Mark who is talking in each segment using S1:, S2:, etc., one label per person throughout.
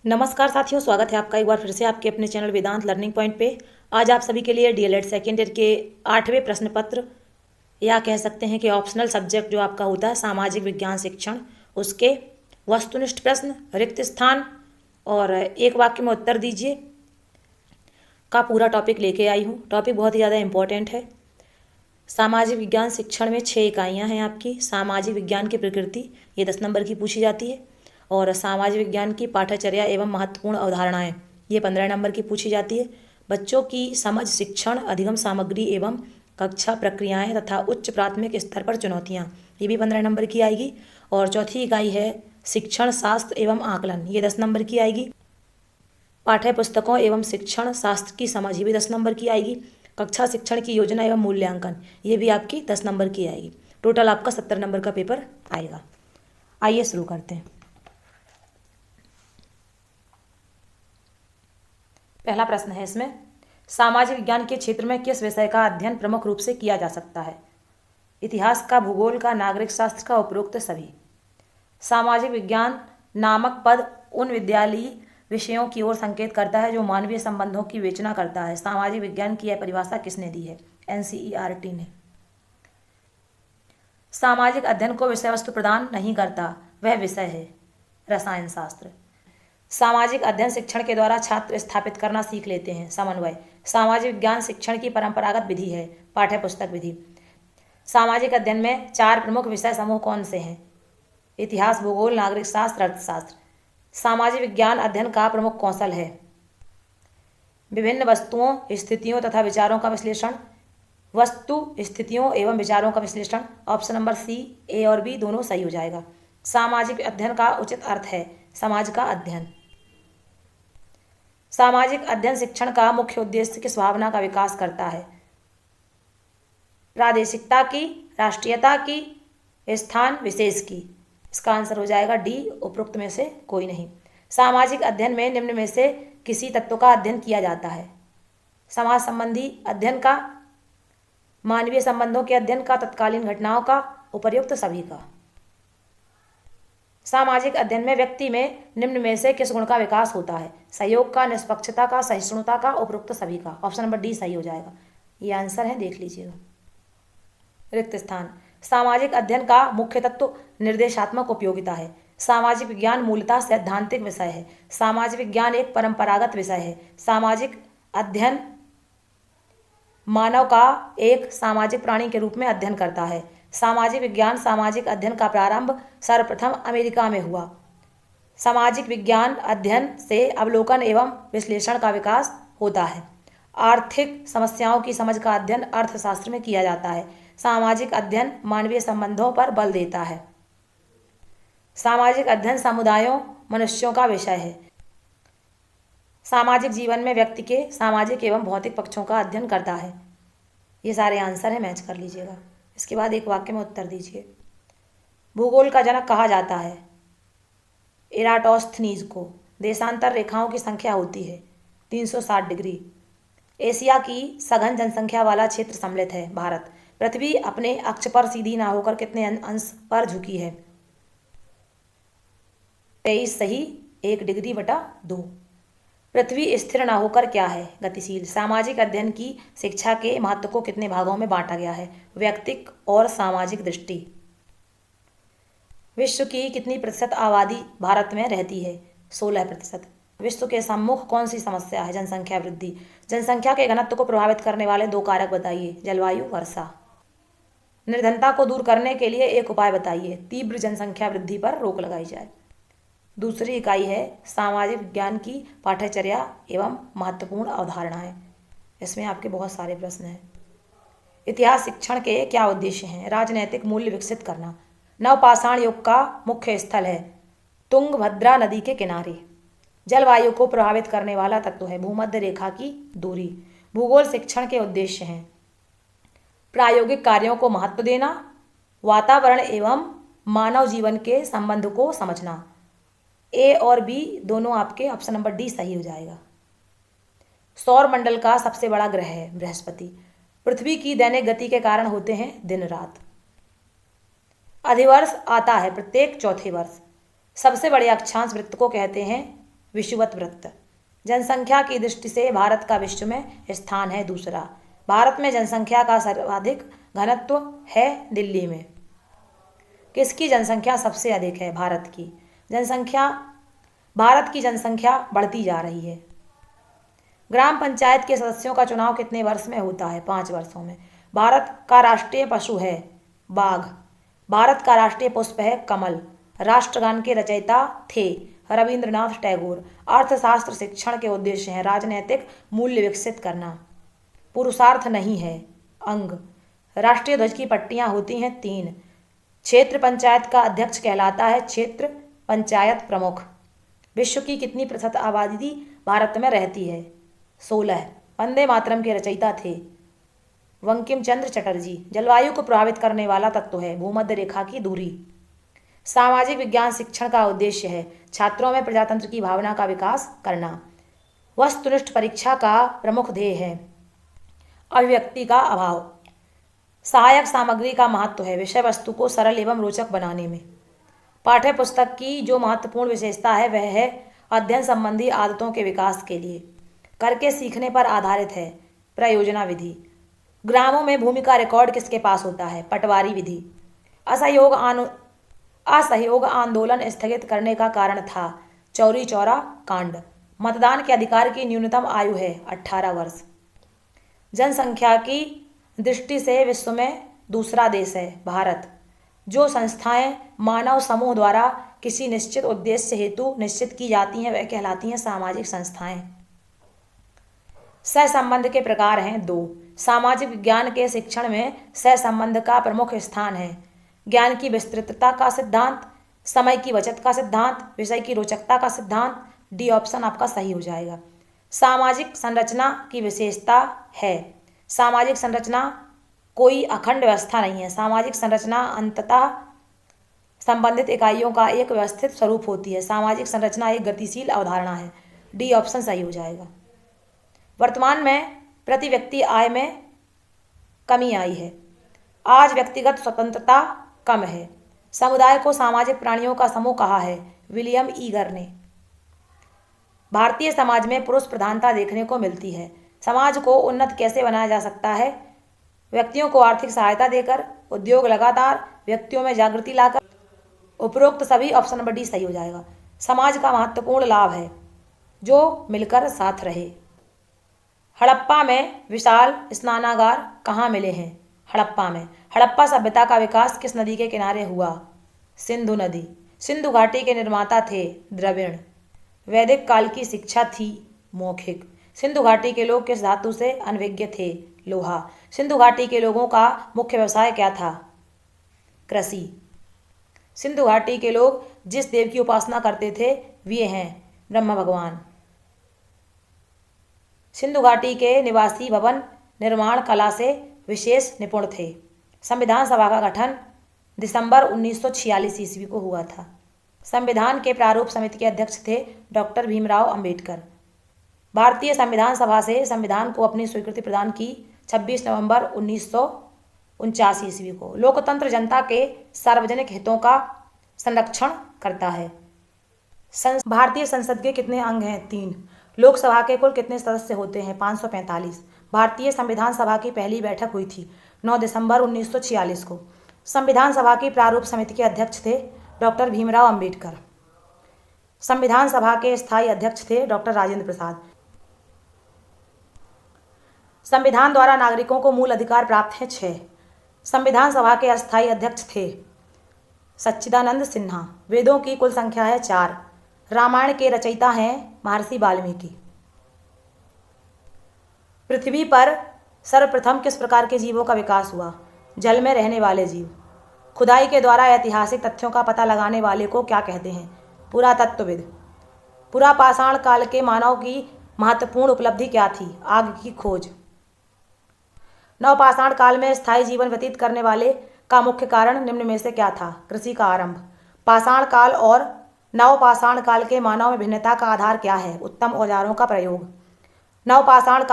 S1: नमस्कार साथियों, स्वागत है आपका एक बार फिर से आपके अपने चैनल वेदांत लर्निंग पॉइंट पे। आज आप सभी के लिए डीएलएड सेकेंड ईयर के 8वें प्रश्न पत्र या कह सकते हैं कि ऑप्शनल सब्जेक्ट जो आपका होता है सामाजिक विज्ञान शिक्षण, उसके वस्तुनिष्ठ प्रश्न, रिक्त स्थान और एक वाक्य में उत्तर दीजिए का पूरा टॉपिक लेके आई हूँ। टॉपिक बहुत ही ज़्यादा इंपॉर्टेंट है। सामाजिक विज्ञान शिक्षण में 6 इकाइयाँ हैं आपकी। सामाजिक विज्ञान की प्रकृति, ये 10 नंबर की पूछी जाती है। और सामाजिक विज्ञान की पाठ्यचर्या एवं महत्वपूर्ण अवधारणाएं, ये 15 नंबर की पूछी जाती है। बच्चों की समझ, शिक्षण, अधिगम सामग्री एवं कक्षा प्रक्रियाएं तथा उच्च प्राथमिक स्तर पर चुनौतियां, ये भी 15 नंबर की आएगी। और चौथी इकाई है शिक्षण शास्त्र एवं आकलन, ये 10 नंबर की आएगी। पाठ्य पुस्तकों एवं शिक्षण शास्त्र की समझ, ये भी 10 नंबर की आएगी। कक्षा शिक्षण की योजना एवं मूल्यांकन, ये भी आपकी 10 नंबर की आएगी। टोटल आपका 70 नंबर का पेपर आएगा। आइए शुरू करते हैं। पहला प्रश्न है इसमें, सामाजिक विज्ञान के क्षेत्र में किस विषय का अध्ययन प्रमुख रूप से किया जा सकता है? इतिहास का, भूगोल का, नागरिक शास्त्र का, उपरोक्त सभी। सामाजिक विज्ञान नामक पद उन विद्यालयी विषयों की ओर संकेत करता है जो मानवीय संबंधों की विवेचना करता है। सामाजिक विज्ञान की यह परिभाषा किसने दी है? एनसीईआरटी ने। सामाजिक अध्ययन को विषय वस्तु प्रदान नहीं करता, वह विषय है रसायन शास्त्र। सामाजिक अध्ययन शिक्षण के द्वारा छात्र स्थापित करना सीख लेते हैं। समन्वय। सामाजिक विज्ञान शिक्षण की परंपरागत विधि है, पाठ्य पुस्तक विधि। सामाजिक अध्ययन में 4 प्रमुख विषय समूह कौन से हैं? इतिहास, भूगोल, नागरिक शास्त्र, अर्थशास्त्र। सामाजिक विज्ञान अध्ययन का प्रमुख कौशल है विभिन्न वस्तुओं, स्थितियों तथा विचारों का विश्लेषण। वस्तु, स्थितियों एवं विचारों का विश्लेषण। ऑप्शन नंबर सी, ए और बी दोनों सही हो जाएगा। सामाजिक अध्ययन का उचित अर्थ है समाज का अध्ययन। सामाजिक अध्ययन शिक्षण का मुख्य उद्देश्य किस भावना का विकास करता है? प्रादेशिकता की, राष्ट्रीयता की, स्थान विशेष की। इसका आंसर हो जाएगा डी, उपरोक्त में से कोई नहीं। सामाजिक अध्ययन में निम्न में से किसी तत्व का अध्ययन किया जाता है? समाज संबंधी अध्ययन का, मानवीय संबंधों के अध्ययन का, तत्कालीन घटनाओं का, उपर्युक्त सभी का। सामाजिक अध्ययन में व्यक्ति में निम्न में से किस गुण का विकास होता है? सहयोग का, निष्पक्षता का, सहिष्णुता का, उपरोक्त सभी का। ऑप्शन नंबर डी सही हो जाएगा। ये आंसर है, देख लीजिएगा। रिक्त स्थान। सामाजिक अध्ययन का मुख्य तत्व निर्देशात्मक उपयोगिता है। सामाजिक विज्ञान मूलतः सैद्धांतिक विषय है। सामाजिक विज्ञान एक परंपरागत विषय है। सामाजिक अध्ययन मानव का एक सामाजिक प्राणी के रूप में अध्ययन करता है। सामाजिक विज्ञान सामाजिक अध्ययन का प्रारंभ सर्वप्रथम अमेरिका में हुआ। सामाजिक विज्ञान अध्ययन से अवलोकन एवं विश्लेषण का विकास होता है। आर्थिक समस्याओं की समझ का अध्ययन अर्थशास्त्र में किया जाता है। सामाजिक अध्ययन मानवीय संबंधों पर बल देता है। सामाजिक अध्ययन समुदायों, मनुष्यों का विषय है। सामाजिक जीवन में व्यक्ति के सामाजिक एवं भौतिक पक्षों का अध्ययन करता है। ये सारे आंसर हैं, मैच कर लीजिएगा। इसके बाद एक वाक्य में उत्तर दीजिए। भूगोल का जनक कहा जाता है इराटोस्थनीज को। देशांतर रेखाओं की संख्या होती है 360 डिग्री। एशिया की सघन जनसंख्या वाला क्षेत्र सम्मिलित है भारत। पृथ्वी अपने अक्ष पर सीधी ना होकर कितने अंश पर झुकी है? 23 सही, 1 डिग्री बटा 2। पृथ्वी स्थिर ना होकर क्या है? गतिशील। सामाजिक अध्ययन की शिक्षा के महत्व को कितने भागों में बांटा गया है? व्यक्तिक और सामाजिक दृष्टि। विश्व की कितनी प्रतिशत आबादी भारत में रहती है? 16%। विश्व के सम्मुख कौन सी समस्या है? जनसंख्या वृद्धि। जनसंख्या के घनत्व को प्रभावित करने वाले 2 कारक बताइए। जलवायु, वर्षा। निर्धनता को दूर करने के लिए एक उपाय बताइए। तीव्र जनसंख्या वृद्धि पर रोक लगाई जाए। दूसरी इकाई है सामाजिक विज्ञान की पाठ्यचर्या एवं महत्वपूर्ण अवधारणाएं। इसमें आपके बहुत सारे प्रश्न हैं। इतिहास शिक्षण के क्या उद्देश्य हैं? राजनैतिक मूल्य विकसित करना। नवपाषाण युग का मुख्य स्थल है तुंगभद्रा नदी के किनारे। जलवायु को प्रभावित करने वाला तत्व है भूमध्य रेखा की दूरी। भूगोल शिक्षण के उद्देश्य हैं प्रायोगिक कार्यों को महत्व देना, वातावरण एवं मानव जीवन के संबंध को समझना। ए और बी दोनों आपके, ऑप्शन नंबर डी सही हो जाएगा। सौर मंडल का सबसे बड़ा ग्रह है बृहस्पति। पृथ्वी की दैनिक गति के कारण होते हैं दिन रात। अधिवर्ष आता है प्रत्येक चौथे वर्ष। सबसे बड़े अक्षांश वृत्त को कहते हैं विषुवत वृत्त। जनसंख्या की दृष्टि से भारत का विश्व में स्थान है दूसरा। भारत में जनसंख्या का सर्वाधिक घनत्व है दिल्ली में। किसकी जनसंख्या सबसे अधिक है? भारत की जनसंख्या। भारत की जनसंख्या बढ़ती जा रही है। ग्राम पंचायत के सदस्यों का चुनाव कितने वर्ष में होता है? 5 वर्षों में। भारत का राष्ट्रीय पशु है बाघ। भारत का राष्ट्रीय पुष्प है कमल। राष्ट्रगान के रचयिता थे रविंद्रनाथ टैगोर। अर्थशास्त्र शिक्षण के उद्देश्य हैं राजनैतिक मूल्य विकसित करना, पुरुषार्थ नहीं है अंग। राष्ट्रीय ध्वज की पट्टियां होती हैं 3। क्षेत्र पंचायत का अध्यक्ष कहलाता है क्षेत्र पंचायत प्रमुख। विश्व की कितनी प्रतिशत आबादी भारत में रहती है? 16। वंदे मातरम के रचयिता थे बंकिम चंद्र चटर्जी। जलवायु को प्रभावित करने वाला तत्व है भूमध्य रेखा की दूरी। सामाजिक विज्ञान शिक्षण का उद्देश्य है छात्रों में प्रजातंत्र की भावना का विकास करना। वस्तुनिष्ठ परीक्षा का प्रमुख ध्येय है अभिव्यक्ति का अभाव। सहायक सामग्री का महत्व है विषय वस्तु को सरल एवं रोचक बनाने में। पाठ्य पुस्तक की जो महत्वपूर्ण विशेषता है वह है अध्ययन संबंधी आदतों के विकास के लिए करके सीखने पर आधारित है प्रयोजना विधि। ग्रामों में भूमि का रिकॉर्ड किसके पास होता है? पटवारी विधि। असहयोग आंदोलन स्थगित करने का कारण था चौरी चौरा कांड। मतदान के अधिकार की न्यूनतम आयु है 18 वर्ष। जनसंख्या की दृष्टि से विश्व में दूसरा देश है भारत। जो संस्थाएं मानव समूह द्वारा किसी निश्चित उद्देश्य हेतु निश्चित की जाती हैं वह कहलाती हैं सामाजिक संस्थाएं। सहसंबंध के प्रकार हैं 2। सामाजिक विज्ञान के शिक्षण में सहसंबंध का प्रमुख स्थान है। ज्ञान की विस्तृतता का सिद्धांत, समय की बचत का सिद्धांत, विषय की रोचकता का सिद्धांत। डी ऑप्शन आपका सही हो जाएगा। सामाजिक संरचना की विशेषता है सामाजिक संरचना कोई अखंड व्यवस्था नहीं है। सामाजिक संरचना अंततः संबंधित इकाइयों का एक व्यवस्थित स्वरूप होती है। सामाजिक संरचना एक गतिशील अवधारणा है। डी ऑप्शन सही हो जाएगा। वर्तमान में प्रति व्यक्ति आय में कमी आई है। आज व्यक्तिगत स्वतंत्रता कम है। समुदाय को सामाजिक प्राणियों का समूह कहा है विलियम ईगर ने। भारतीय समाज में पुरुष प्रधानता देखने को मिलती है। समाज को उन्नत कैसे बनाया जा सकता है? व्यक्तियों को आर्थिक सहायता देकर, उद्योग लगातार, व्यक्तियों में जागृति लाकर। उपरोक्त सभी ऑप्शन नंबर डी सही हो जाएगा। समाज का महत्वपूर्ण लाभ है जो मिलकर साथ रहे। हड़प्पा में विशाल स्नानागार कहाँ मिले हैं? हड़प्पा में। हड़प्पा सभ्यता का विकास किस नदी के किनारे हुआ? सिंधु नदी। सिंधु घाटी के निर्माता थे द्रविड़। वैदिक काल की शिक्षा थी मौखिक। सिंधु घाटी के लोग किस धातु से अनभिज्ञ थे? लोहा। सिंधु घाटी के लोगों का मुख्य व्यवसाय क्या था? कृषि। सिंधु घाटी के लोग जिस देव की उपासना करते थे वे हैं ब्रह्मा भगवान। सिंधु घाटी के निवासी भवन निर्माण कला से विशेष निपुण थे। संविधान सभा का गठन दिसंबर 1946 ईस्वी को हुआ था। संविधान के प्रारूप समिति के अध्यक्ष थे डॉक्टर भीमराव अंबेडकर। भारतीय संविधान सभा से संविधान को अपनी स्वीकृति प्रदान की 26 नवंबर 1949 ईस्वी को। लोकतंत्र जनता के सार्वजनिक हितों का संरक्षण करता है। भारतीय संसद के कितने अंग हैं? 3। लोकसभा के कुल कितने सदस्य होते हैं? 545। भारतीय संविधान सभा की पहली बैठक हुई थी 9 दिसंबर 1946 को। संविधान सभा की प्रारूप समिति के अध्यक्ष थे डॉक्टर भीमराव अंबेडकर। संविधान सभा के स्थायी अध्यक्ष थे डॉक्टर राजेंद्र प्रसाद। संविधान द्वारा नागरिकों को मूल अधिकार प्राप्त हैं 6। संविधान सभा के अस्थायी अध्यक्ष थे सच्चिदानंद सिन्हा। वेदों की कुल संख्या है 4। रामायण के रचयिता हैं महर्षि वाल्मीकि। पृथ्वी पर सर्वप्रथम किस प्रकार के जीवों का विकास हुआ? जल में रहने वाले जीव। खुदाई के द्वारा ऐतिहासिक तथ्यों का पता लगाने वाले को क्या कहते हैं? पुरातत्वविद। पुरापाषाण काल के मानव की महत्वपूर्ण उपलब्धि क्या थी? आग की खोज। नवपाषाण काल में स्थायी जीवन व्यतीत करने वाले का मुख्य कारण निम्न में से क्या था? कृषि का आरंभ। पाषाण काल और नवपाषाण काल के मानव में भिन्नता का आधार क्या है? उत्तम औजारों का प्रयोग। नवपाषाण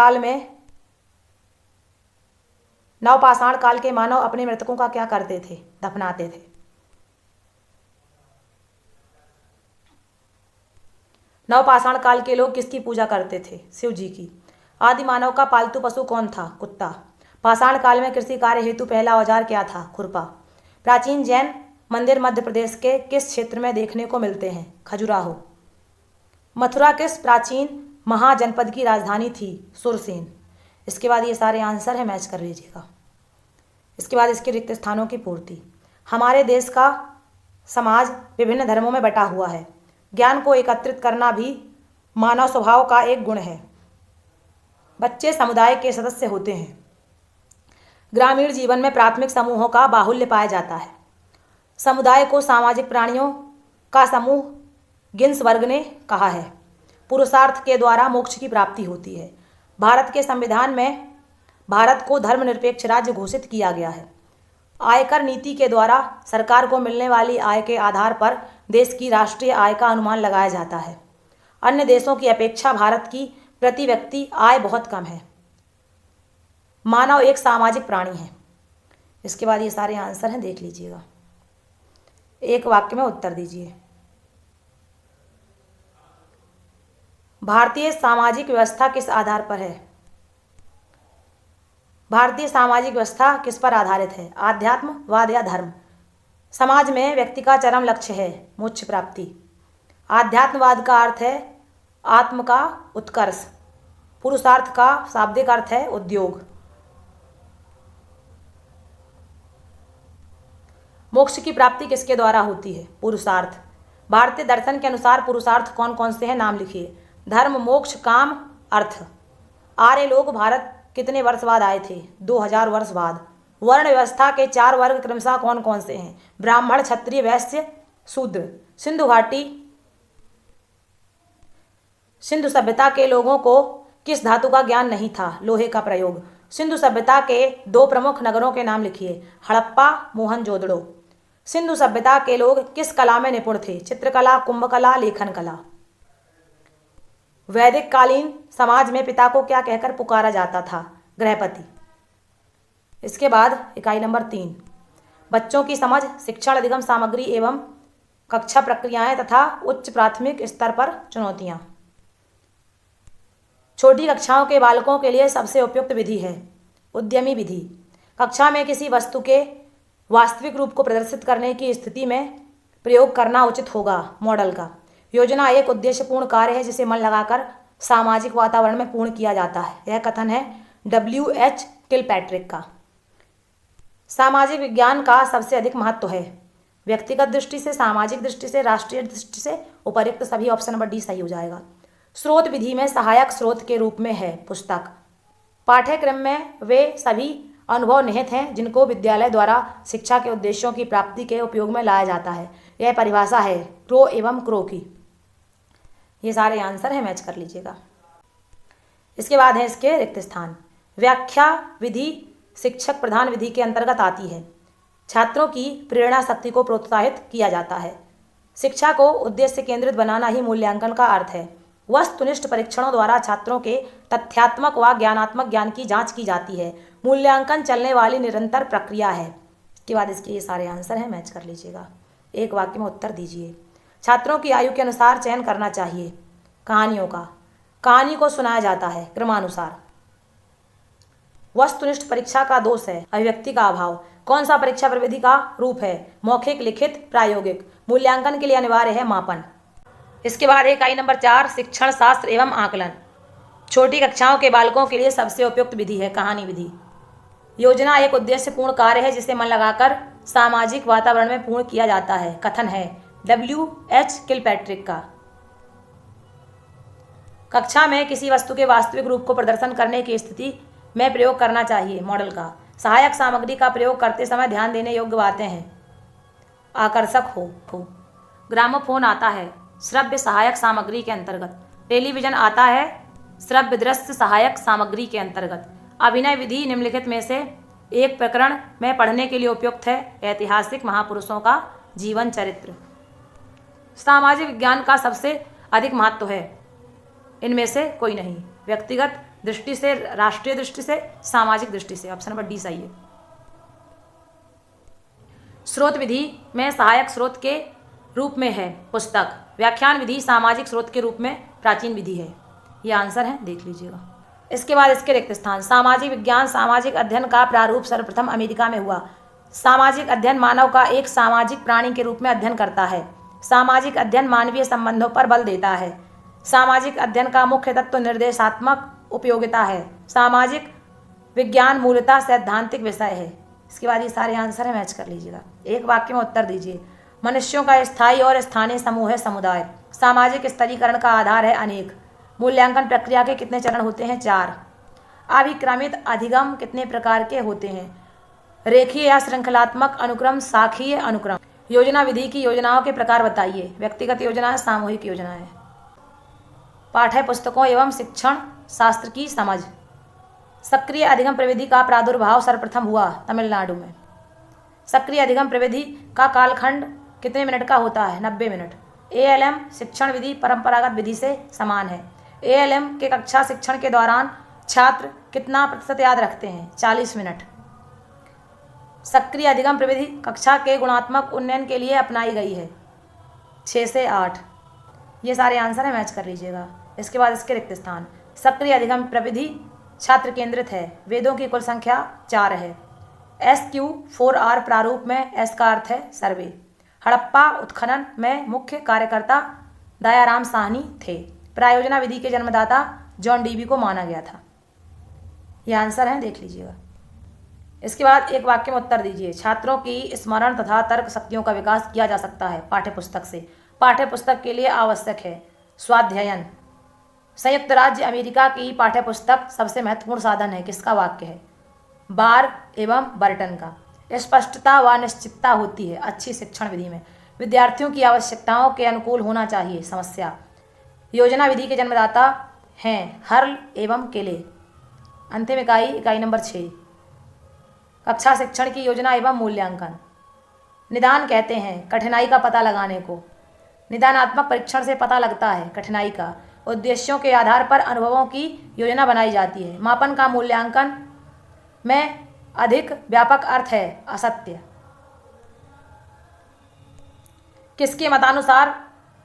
S1: काल के मानव अपने मृतकों का क्या करते थे? दफनाते थे। नवपाषाण काल के लोग किसकी पूजा करते थे? शिव जी की। आदि मानव का पालतू पशु कौन था? कुत्ता। पाषाण काल में कृषि कार्य हेतु पहला औजार क्या था? खुरपा। प्राचीन जैन मंदिर मध्य प्रदेश के किस क्षेत्र में देखने को मिलते हैं? खजुराहो। मथुरा किस प्राचीन महाजनपद की राजधानी थी? सुरसेन। इसके बाद ये सारे आंसर है, मैच कर लीजिएगा। इसके बाद इसके रिक्त स्थानों की पूर्ति। हमारे देश का समाज विभिन्न धर्मों में बटा हुआ है। ज्ञान को एकत्रित करना भी मानव स्वभाव का एक गुण है। बच्चे समुदाय के सदस्य होते हैं। ग्रामीण जीवन में प्राथमिक समूहों का बाहुल्य पाया जाता है। समुदाय को सामाजिक प्राणियों का समूह गिन्सबर्ग ने कहा है। पुरुषार्थ के द्वारा मोक्ष की प्राप्ति होती है। भारत के संविधान में भारत को धर्मनिरपेक्ष राज्य घोषित किया गया है। आयकर नीति के द्वारा सरकार को मिलने वाली आय के आधार पर देश की राष्ट्रीय आय का अनुमान लगाया जाता है। अन्य देशों की अपेक्षा भारत की प्रति व्यक्ति आय बहुत कम है। मानव एक सामाजिक प्राणी है। इसके बाद ये सारे आंसर हैं, देख लीजिएगा। एक वाक्य में उत्तर दीजिए। भारतीय सामाजिक व्यवस्था किस आधार पर है? भारतीय सामाजिक व्यवस्था किस पर आधारित है? आध्यात्मवाद या धर्म? समाज में व्यक्ति का चरम लक्ष्य है मोक्ष प्राप्ति। आध्यात्मवाद का अर्थ है आत्म का उत्कर्ष। पुरुषार्थ का शाब्दिक अर्थ है उद्योग। मोक्ष की प्राप्ति किसके द्वारा होती है? पुरुषार्थ। भारतीय दर्शन के अनुसार पुरुषार्थ कौन कौन से हैं? नाम लिखिए। धर्म, मोक्ष, काम, अर्थ। आर्य लोग भारत कितने वर्ष बाद आए थे? 2000 वर्ष बाद। वर्ण व्यवस्था के 4 वर्ग क्रमशः कौन कौन से हैं? ब्राह्मण, क्षत्रिय, वैश्य, शूद्र। सिंधु सभ्यता के लोगों को किस धातु का ज्ञान नहीं था? लोहे का प्रयोग। सिंधु सभ्यता के 2 प्रमुख नगरों के नाम लिखिए। हड़प्पा, मोहनजोदड़ो। सिंधु सभ्यता के लोग किस कला में निपुण थे? चित्रकला, कुंभकला, लेखन कला। वैदिक कालीन समाज में पिता को क्या कहकर पुकारा जाता था? गृहपति। इसके बाद इकाई नंबर 3, बच्चों की समझ, शिक्षण, अधिगम सामग्री एवं कक्षा प्रक्रियाएं तथा उच्च प्राथमिक स्तर पर चुनौतियां। छोटी कक्षाओं के बालकों के लिए सबसे उपयुक्त विधि है उद्यमी विधि। कक्षा में किसी वस्तु के वास्तविक रूप को प्रदर्शित करने की स्थिति में प्रयोग करना उचित होगा मॉडल का। योजना एक उद्देश्यपूर्ण कार्य है जिसे मन लगाकर सामाजिक वातावरण में पूर्ण किया जाता है। यह कथन है W.H. किलपैट्रिक का। सामाजिक विज्ञान का सबसे अधिक महत्व है व्यक्तिगत दृष्टि से, सामाजिक दृष्टि से, राष्ट्रीय दृष्टि से। उपर्युक्त सभी ऑप्शन नंबर डी सही हो जाएगा। स्रोत विधि में सहायक स्रोत के रूप में है पुस्तक। पाठ्यक्रम में वे सभी अनुभव निहित हैं जिनको विद्यालय द्वारा शिक्षा के उद्देश्यों की प्राप्ति के उपयोग में लाया जाता है। यह परिभाषा है क्रो एवं क्रो की। ये सारे आंसर हैं, मैच कर लीजिएगा। इसके बाद है इसके रिक्त स्थान। व्याख्या विधि शिक्षक प्रधान विधि के अंतर्गत आती है। छात्रों की प्रेरणा शक्ति को प्रोत्साहित किया जाता है। शिक्षा को उद्देश्य केंद्रित बनाना ही मूल्यांकन का अर्थ है। वस्तुनिष्ठ परीक्षणों द्वारा छात्रों के तथ्यात्मक व ज्ञानात्मक ज्ञान की जांच की जाती है। मूल्यांकन चलने वाली निरंतर प्रक्रिया है। इसके बाद इसके ये सारे आंसर हैं, मैच कर लीजिएगा। एक वाक्य में उत्तर दीजिए। छात्रों की आयु के अनुसार चयन करना चाहिए कहानियों का। कहानी को सुनाया जाता है क्रमानुसार। वस्तुनिष्ठ परीक्षा का दोष है अभिव्यक्ति का अभाव। कौन सा परीक्षा प्रविधि का रूप है? मौखिक, लिखित, प्रायोगिक। मूल्यांकन के लिए अनिवार्य है मापन। इसके बाद इकाई नंबर 4 शिक्षण शास्त्र एवं आकलन। छोटी कक्षाओं के बालकों के लिए सबसे उपयुक्त विधि है कहानी विधि। योजना एक उद्देश्यपूर्ण कार्य है जिसे मन लगाकर सामाजिक वातावरण में पूर्ण किया जाता है। कथन है W.H. किलपैट्रिक का। कक्षा में किसी वस्तु के वास्तविक रूप को प्रदर्शन करने की स्थिति में प्रयोग करना चाहिए मॉडल का। सहायक सामग्री का प्रयोग करते समय ध्यान देने योग्य बातें हैं। आकर्षक हो। ग्रामोफोन आता है श्रव्य सहायक सामग्री के अंतर्गत। टेलीविजन आता है श्रव्य दृश्य सहायक सामग्री के अंतर्गत। अभिनय विधि निम्नलिखित में से एक प्रकरण में पढ़ने के लिए उपयुक्त है। ऐतिहासिक महापुरुषों का जीवन चरित्र। सामाजिक विज्ञान का सबसे अधिक महत्व है इनमें से कोई नहीं। व्यक्तिगत दृष्टि से, राष्ट्रीय दृष्टि से, सामाजिक दृष्टि से। ऑप्शन नंबर डी सही है। स्रोत विधि में सहायक स्रोत के रूप में है पुस्तक। व्याख्यान विधि सामाजिक स्रोत के रूप में प्राचीन विधि है। ये आंसर है, देख लीजिएगा। इसके बाद इसके रिक्त स्थान। सामाजिक विज्ञान सामाजिक अध्ययन का प्रारूप सर्वप्रथम अमेरिका में हुआ। सामाजिक अध्ययन मानव का एक सामाजिक प्राणी के रूप में अध्ययन करता है। सामाजिक अध्ययन मानवीय संबंधों पर बल देता है। सामाजिक अध्ययन का मुख्य तत्व निर्देशात्मक उपयोगिता है। सामाजिक विज्ञान मूलतः सैद्धांतिक विषय है। इसके बाद ये सारे आंसर है, मैच कर लीजिएगा। एक वाक्य में उत्तर दीजिए। मनुष्यों का स्थायी और स्थानीय समूह है समुदाय। सामाजिक स्तरीकरण का आधार है अनेक। मूल्यांकन प्रक्रिया के कितने चरण होते हैं? 4। अभिक्रमित अधिगम कितने प्रकार के होते हैं? रेखीय या श्रृंखलात्मक अनुक्रम, शाखीय अनुक्रम। योजना विधि की योजनाओं के प्रकार बताइए। व्यक्तिगत योजना, सामूहिक योजना है। पाठ्य पुस्तकों एवं शिक्षण शास्त्र की समझ। सक्रिय अधिगम प्रविधि का प्रादुर्भाव सर्वप्रथम हुआ तमिलनाडु में। सक्रिय अधिगम प्रविधि का कालखंड कितने मिनट का होता है? 90 मिनट। ALM शिक्षण विधि परंपरागत विधि से समान है। ALM के कक्षा शिक्षण के दौरान छात्र कितना प्रतिशत याद रखते हैं? 40 मिनट। सक्रिय अधिगम प्रविधि कक्षा के गुणात्मक उन्नयन के लिए अपनाई गई है। 6 से 8। ये सारे आंसर है, मैच कर लीजिएगा। इसके बाद इसके रिक्त स्थान। सक्रिय अधिगम प्रविधि छात्र केंद्रित है। वेदों की कुल संख्या 4 है। SQ4R प्रारूप में S का अर्थ है सर्वे। हड़प्पा उत्खनन में मुख्य कार्यकर्ता दयाराम साहनी थे। प्रायोजना विधि के जन्मदाता जॉन डीवी को माना गया था। यह आंसर है, देख लीजिएगा। इसके बाद एक वाक्य में उत्तर दीजिए। छात्रों की स्मरण तथा तर्क शक्तियों का विकास किया जा सकता है पाठ्यपुस्तक से। पाठ्यपुस्तक के लिए आवश्यक है स्वाध्यायन। संयुक्त राज्य अमेरिका की पाठ्यपुस्तक सबसे महत्वपूर्ण साधन है। किसका वाक्य है? बार एवं बर्टन का। स्पष्टता व निश्चितता होती है अच्छी शिक्षण विधि में। विद्यार्थियों की आवश्यकताओं के अनुकूल होना चाहिए। समस्या। योजना विधि के जन्मदाता हैं हर्ल एवं केले। अंतिम इकाई नंबर 6। कक्षा शिक्षण की योजना एवं मूल्यांकन। निदान कहते हैं कठिनाई का पता लगाने को। निदानात्मक परीक्षण से पता लगता है कठिनाई का। उद्देश्यों के आधार पर अनुभवों की योजना बनाई जाती है। मापन का मूल्यांकन में अधिक व्यापक अर्थ है असत्य। किसके मतानुसार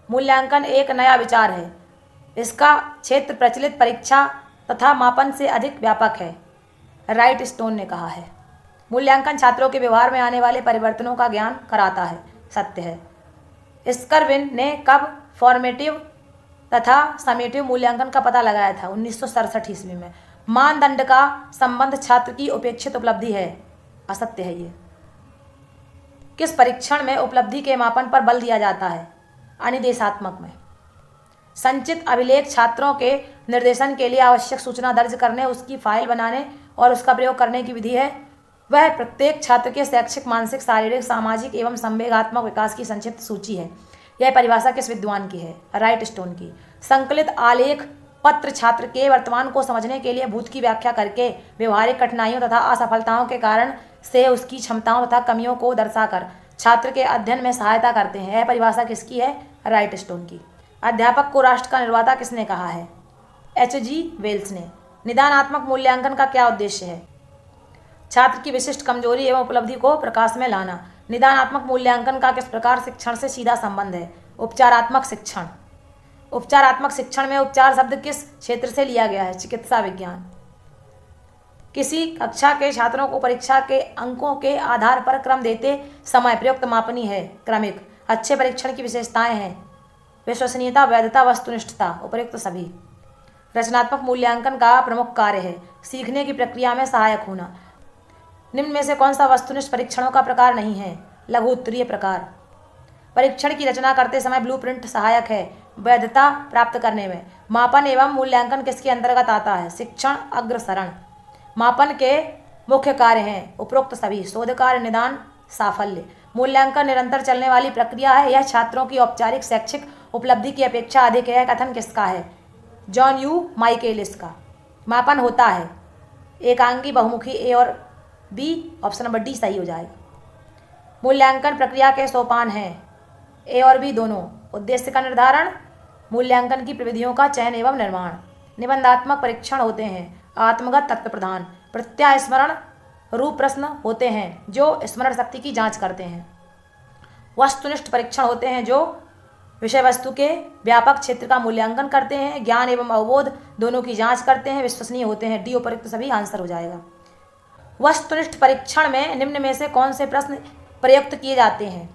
S1: मूल्यांकन एक नया विचार है? इसका क्षेत्र प्रचलित परीक्षा तथा मापन से अधिक व्यापक है। राइट स्टोन ने कहा है। मूल्यांकन छात्रों के व्यवहार में आने वाले परिवर्तनों का ज्ञान कराता है। सत्य है। स्कर्विन ने कब फॉर्मेटिव तथा समेटिव मूल्यांकन का पता लगाया था? 1967 ईस्वी में। मानदंड का संबंध छात्र की उपेक्षित उपलब्धि है। असत्य है ये। किस परीक्षण में उपलब्धि के मापन पर बल दिया जाता है? अनुदेशात्मक में। संचित अभिलेख छात्रों के निर्देशन के लिए आवश्यक सूचना दर्ज करने, उसकी फाइल बनाने और उसका प्रयोग करने की विधि है। वह प्रत्येक छात्र के शैक्षिक, मानसिक, शारीरिक, सामाजिक एवं संवेगात्मक विकास की संक्षिप्त सूची है। यह परिभाषा किस विद्वान की है? राइट स्टोन की। संकलित आलेख पत्र छात्र के वर्तमान को समझने के लिए भूत की व्याख्या करके व्यवहारिक कठिनाइयों तथा असफलताओं के कारण से उसकी क्षमताओं तथा कमियों को दर्शाकर छात्र के अध्ययन में सहायता करते हैं। यह परिभाषा किसकी है? राइट स्टोन की। अध्यापक को राष्ट्र का निर्माता किसने कहा है? H.G. वेल्स ने। निदानात्मक मूल्यांकन का क्या उद्देश्य है? छात्र की विशिष्ट कमजोरी एवं उपलब्धि को प्रकाश में लाना। निदानात्मक मूल्यांकन का किस प्रकार शिक्षण से सीधा संबंध है? उपचारात्मक शिक्षण। उपचारात्मक शिक्षण में उपचार शब्द किस क्षेत्र से लिया गया है? चिकित्सा विज्ञान। किसी कक्षा के छात्रों को परीक्षा के अंकों के आधार पर क्रम देते समय प्रयुक्त मापनी है क्रमिक। अच्छे परीक्षण की विशेषताएं हैं विश्वसनीयता, वैधता, वस्तुनिष्ठता। उपयुक्त सभी। रचनात्मक मूल्यांकन का प्रमुख कार्य है सीखने की प्रक्रिया में सहायक होना। निम्न में से कौन सा वस्तुनिष्ठ परीक्षणों का प्रकार नहीं है? लघु उत्तरीय प्रकार। परीक्षण की रचना करते समय ब्लूप्रिंट सहायक है वैधता प्राप्त करने में। मापन एवं मूल्यांकन किसके अंतर्गत आता है? शिक्षण अग्रसरण। मापन के मुख्य कार्य हैं उपरोक्त सभी। शोध कार्य, निदान, साफल्य। मूल्यांकन निरंतर चलने वाली प्रक्रिया है। यह छात्रों की औपचारिक शैक्षिक उपलब्धि की अपेक्षा अधिक है। कथन किसका है? जॉन यू माइकेलिस का। मापन होता है एकांगी बहुमुखी। ए और बी, ऑप्शन नंबर डी सही हो जाएगा। मूल्यांकन प्रक्रिया के सोपान हैं ए और बी दोनों। उद्देश्य का निर्धारण, मूल्यांकन की प्रविधियों का चयन एवं निर्माण। निबंधात्मक परीक्षण होते हैं आत्मगत तत्व प्रधान। प्रत्यास्मरण रूप प्रश्न होते हैं जो स्मरण शक्ति की जांच करते हैं। वस्तुनिष्ठ परीक्षण होते हैं जो विषय वस्तु के व्यापक क्षेत्र का मूल्यांकन करते हैं, ज्ञान एवं अवबोध दोनों की जांच करते हैं, विश्वसनीय होते हैं। डी उपयुक्त सभी आंसर हो जाएगा। वस्तुनिष्ठ परीक्षण में निम्न में से कौन से प्रश्न प्रयुक्त किए जाते हैं?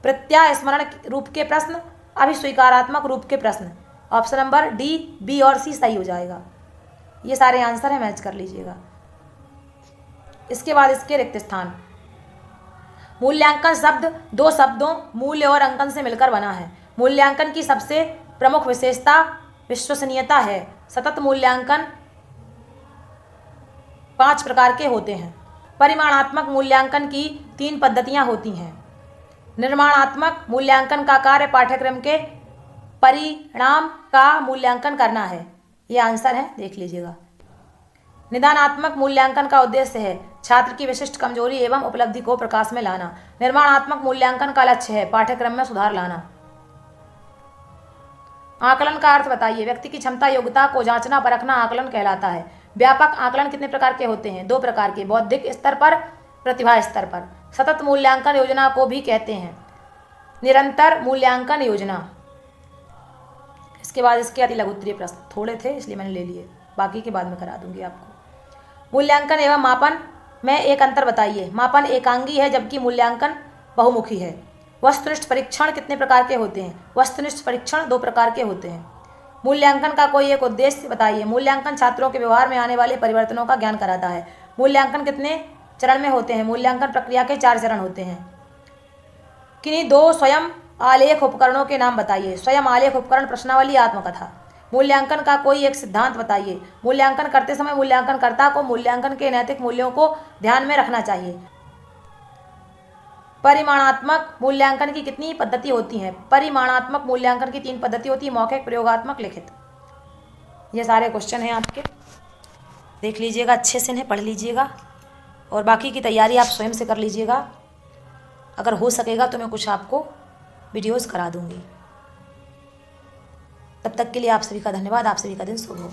S1: प्रत्यास्मरण रूप के प्रश्न, अभिस्वीकारात्मक रूप के प्रश्न। ऑप्शन नंबर डी, बी और सी सही हो जाएगा। ये सारे आंसर है, मैच कर लीजिएगा। इसके बाद इसके रिक्त स्थान। मूल्यांकन शब्द दो शब्दों मूल्य और अंकन से मिलकर बना है। मूल्यांकन की सबसे प्रमुख विशेषता विश्वसनीयता है। सतत मूल्यांकन 5 प्रकार के होते हैं। परिमाणात्मक मूल्यांकन की 3 पद्धतियां होती हैं। निर्माणात्मक मूल्यांकन का कार्य पाठ्यक्रम के परिणाम का मूल्यांकन करना है। ये आंसर है, देख लीजिएगा। निदानात्मक मूल्यांकन का उद्देश्य है छात्र की विशिष्ट कमजोरी एवं उपलब्धि को प्रकाश में लाना। निर्माणात्मक मूल्यांकन का लक्ष्य है पाठ्यक्रम में सुधार लाना। आकलन का अर्थ बताइए। व्यक्ति की क्षमता योग्यता को जांचना परखना आकलन कहलाता है। व्यापक आकलन कितने प्रकार के होते हैं? 2 प्रकार के, बौद्धिक स्तर पर, प्रतिभा स्तर पर। सतत मूल्यांकन योजना को भी कहते हैं निरंतर मूल्यांकन योजना। इसके बाद इसके अति लघु उत्तरीय प्रश्न थोड़े थे इसलिए मैंने ले लिए, बाकी के बाद में करा दूंगी आपको। मूल्यांकन एवं मापन में एक अंतर बताइए। मापन एकांगी है जबकि मूल्यांकन बहुमुखी है। वस्तुनिष्ठ परीक्षण कितने प्रकार के होते हैं? वस्तुनिष्ठ परीक्षण 2 प्रकार के होते हैं। मूल्यांकन का कोई एक उद्देश्य बताइए। मूल्यांकन छात्रों के व्यवहार में आने वाले परिवर्तनों का ज्ञान कराता है। मूल्यांकन कितने चरण में होते हैं? मूल्यांकन प्रक्रिया के 4 चरण होते हैं। किन्हीं 2 स्वयं आलेख उपकरणों के नाम बताइए। स्वयं आलेख उपकरण, प्रश्नावली, आत्मकथा। मूल्यांकन का कोई एक सिद्धांत बताइए। मूल्यांकन करते समय मूल्यांकनकर्ता को मूल्यांकन के नैतिक मूल्यों को ध्यान में रखना चाहिए। परिमाणात्मक मूल्यांकन की कितनी पद्धति होती हैं? परिमाणात्मक मूल्यांकन की 3 पद्धति होती है, मौखिक, प्रयोगात्मक, लिखित। ये सारे क्वेश्चन हैं आपके, देख लीजिएगा, अच्छे से इन्हें पढ़ लीजिएगा और बाकी की तैयारी आप स्वयं से कर लीजिएगा। अगर हो सकेगा तो मैं कुछ आपको वीडियोस करा दूंगी। तब तक के लिए आप सभी का धन्यवाद। आप सभी का दिन शुभ हो।